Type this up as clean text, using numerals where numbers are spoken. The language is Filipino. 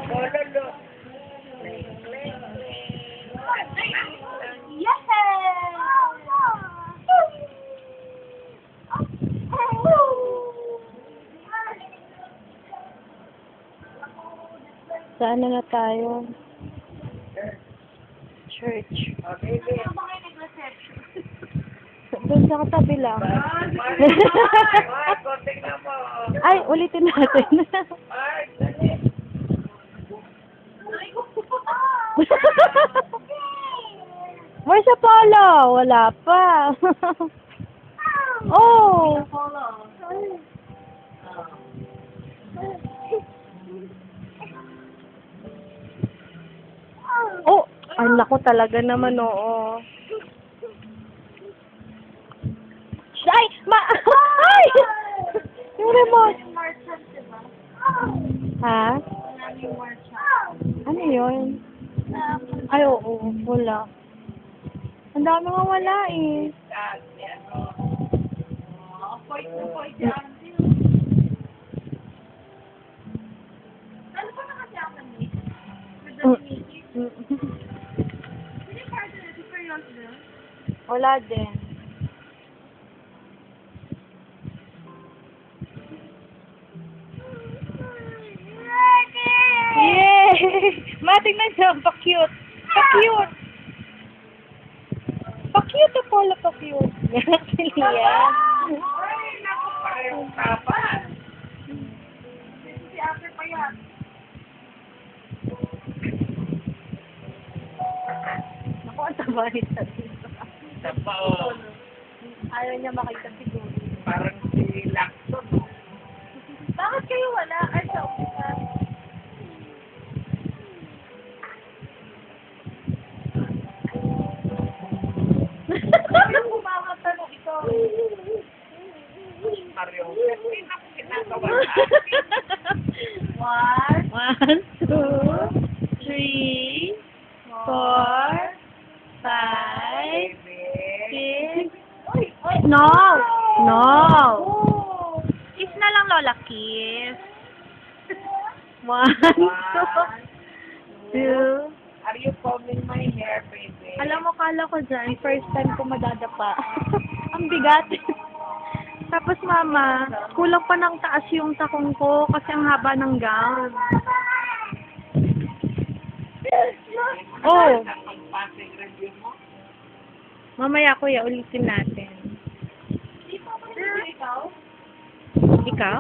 Bololo. Yes! Saan na tayo? Church. Doon sa katabi lang. Konting na mo. Ay, ulitin natin. Ay, dali. Marcia Polo! Wala pa. Oh! Oh! Ay, naku talaga naman, oo. Ay! Ay! Yung remote. Ha? Ano yun? Ay, oo. Wala. Ang dami nga wala eh. Point na point yan. Ano pa na kasi ako ni? With the meeting? Hindi pa rin na super young na. Wala din. Yay! Matingnan siya. Pa-cute. Pa-cute. Pa-cute na pala. Pa-cute. Sili yan. Ay, naku, parehong tapan. Si Ate pa yan. Naku, ang taba ni dito. Tapa, oh. Ayaw niya makita siguro. Parang si Lacton. Bakit kayo wala? Ay, sa umpisa. Anong kumakatanong ito? Mario, hindi na ko ginagawa natin. 1, 2, 3, 4, 5, 6. No! No! Kiss na lang, Lola. Kiss. 1, 2. Are you combing my hair, baby? Alam mo, kala ko dyan, first time ko madadapa. Ang bigat. Tapos, mama, kulang pa ng taas yung takong ko kasi ang haba ng gown. Oh, Ang passing review mo? mamaya kuya, ulitin natin. Ikaw? Ikaw?